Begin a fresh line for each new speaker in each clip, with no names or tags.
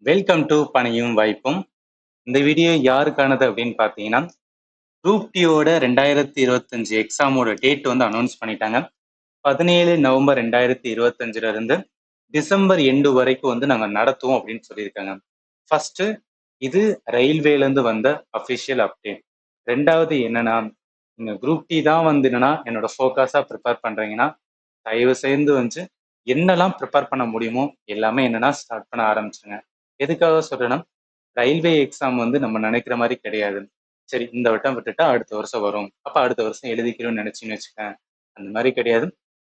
Welcome to பணியும் வாய்ப்பும். இந்த வீடியோ யாருக்கானது அப்படின்னு பார்த்தீங்கன்னா, குரூப் டியோட 2025 எக்ஸாமோட டேட் வந்து அனௌன்ஸ் பண்ணிட்டாங்க. 17 நவம்பர் 2025 இருந்து டிசம்பர் எண்டு வரைக்கும் வந்து நாங்க நடத்துவோம் அப்படின்னு சொல்லியிருக்காங்க. ஃபர்ஸ்ட் இது ரயில்வேலேருந்து வந்த அஃபிஷியல் அப்டேட். ரெண்டாவது என்னன்னா, நீங்க குரூப் டி தான் வந்து என்னன்னா என்னோட ஃபோக்கஸா ப்ரிப்பேர் பண்றீங்கன்னா, தயவு செய்து வந்து என்னெல்லாம் ப்ரிப்பேர் பண்ண முடியுமோ எல்லாமே என்னன்னா ஸ்டார்ட் பண்ண ஆரம்பிச்சுங்க. எதுக்காக சொல்றேன்னா, ரயில்வே எக்ஸாம் வந்து நம்ம நினைக்கிற மாதிரி கிடையாது. சரி இந்த வட்டம் விட்டுட்டா அடுத்த வருஷம் வரும். அப்ப அடுத்த வருஷம் எழுதிக்கிறோம்னு நினைச்சீங்கன்னு வச்சுக்கேன். அந்த மாதிரி கிடையாது.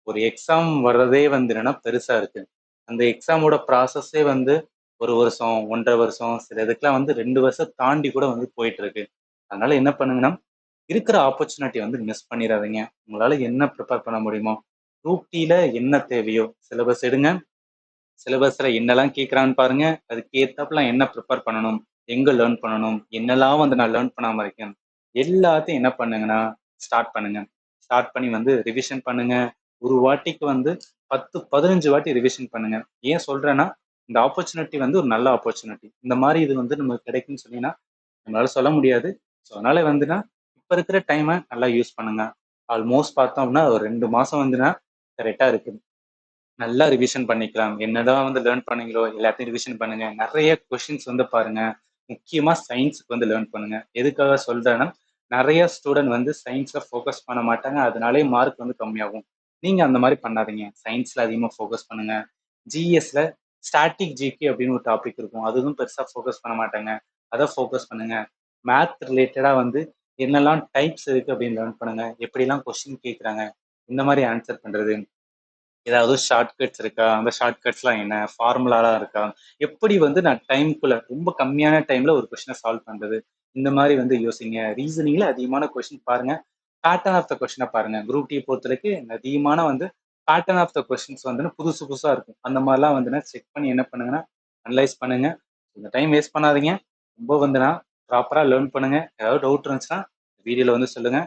ஒரு எக்ஸாம் வர்றதே வந்து என்னன்னா பெருசா இருக்கு. அந்த எக்ஸாமோட ப்ராசஸே வந்து 1 வருஷம், 1 1/2 வருஷம், சில இதுக்கெல்லாம் வந்து 2 வருஷம் தாண்டி கூட வந்து போயிட்டு இருக்கு. அதனால என்ன பண்ணுங்கன்னா, இருக்கிற ஆப்பர்ச்சுனிட்டி வந்து மிஸ் பண்ணிடாதீங்க. உங்களால என்ன ப்ரிப்பேர் பண்ண முடியுமோ, குரூப் டில என்ன தேவையோ சிலபஸ் எடுங்க. சிலபஸ்ல என்னெல்லாம் கேட்குறான்னு பாருங்க. அதுக்கு ஏத்தாப்புல என்ன ப்ரிப்பேர் பண்ணணும், எங்க லேர்ன் பண்ணணும், என்னெல்லாம் வந்து நான் லேர்ன் பண்ணாம இருக்கேன். எல்லாத்தையும் என்ன பண்ணுங்கன்னா, ஸ்டார்ட் பண்ணுங்க. ஸ்டார்ட் பண்ணி வந்து ரிவிஷன் பண்ணுங்க. ஒரு வாட்டிக்கு வந்து 10, 15 வாட்டி ரிவிஷன் பண்ணுங்க. ஏன் சொல்றேன்னா, இந்த ஆப்பர்ச்சுனிட்டி வந்து ஒரு நல்ல ஆப்பர்ச்சுனிட்டி. இந்த மாரி இது வந்து நமக்கு கிடைக்கும்னு சொன்னீங்கன்னா, நம்மளால சொல்ல முடியாது. ஸோ அதனால வந்துனா, இப்ப இருக்கிற டைம நல்லா யூஸ் பண்ணுங்க. ஆல்மோஸ்ட் பார்த்தோம் அப்படின்னா, ஒரு 2 மாசம் வந்துனா கரெக்ட்டா இருக்கு. நல்லா ரிவிஷன் பண்ணிக்கலாம். என்னதான் வந்து லேர்ன் பண்ணீங்களோ எல்லாத்தையும் ரிவிஷன் பண்ணுங்க. நெறைய கொஸ்டின்ஸ் வந்து பாருங்க. முக்கியமா சயின்ஸ்க்கு வந்து லேர்ன் பண்ணுங்க. எதுக்காக சொல்றேன்னா, நெறைய ஸ்டூடண்ட் வந்து சயின்ஸ்ல ஃபோக்கஸ் பண்ண மாட்டாங்க. அதனாலேயே மார்க் வந்து கம்மியாகும். நீங்க அந்த மாரி பண்ணாதீங்க. சயின்ஸ்ல அதிகமா ஃபோக்கஸ் பண்ணுங்க. ஜிஎஸ்ல ஸ்டாட்டிக் ஜிகே அப்படின்னு ஒரு டாபிக் இருக்கும். அதுவும் பெருசா ஃபோக்கஸ் பண்ண மாட்டாங்க. அத ஃபோக்கஸ் பண்ணுங்க. மேத் ரிலேட்டடா வந்து என்னெல்லாம் டைப்ஸ் இருக்கு அப்படின்னு லேர்ன் பண்ணுங்க. எப்படிலாம் கொஸ்டின் கேட்குறாங்க. இந்த மாரி ஆன்சர் பண்றது. ஏதாவது ஷார்ட்கட்ஸ் இருக்கா? அந்த ஷார்ட்கட்ஸ்லாம் என்ன? ஃபார்முலாலாம் இருக்கா? எப்படி வந்து நான் டைம்க்குள்ள ரொம்ப கம்மியான டைம்ல ஒரு கொஸ்டின சால்வ் பண்றது? இந்த மாரி வந்து யோசிங்க. ரீசனிங்ல அதிகமான கொஸ்டின் பாருங்க. பேட்டர்ன் ஆஃப் த கொஸ்டின பாருங்க. குரூப் டி பொறுத்தவரைக்கும் அதிகமான வந்து பேட்டர்ன் ஆஃப் த கொஸ்டின்ஸ் வந்து புதுசு புதுசா இருக்கும். அந்த மாரிலாம் வந்துனா செக் பண்ணி என்ன பண்ணுங்கன்னா, அனலைஸ் பண்ணுங்க. இந்த டைம் வேஸ்ட் பண்ணாதீங்க. ரொம்ப வந்துனா ப்ராப்பரா லேர்ன் பண்ணுங்க. ஏதாவது டவுட் இருந்துச்சுன்னா வீடியோல வந்து சொல்லுங்க.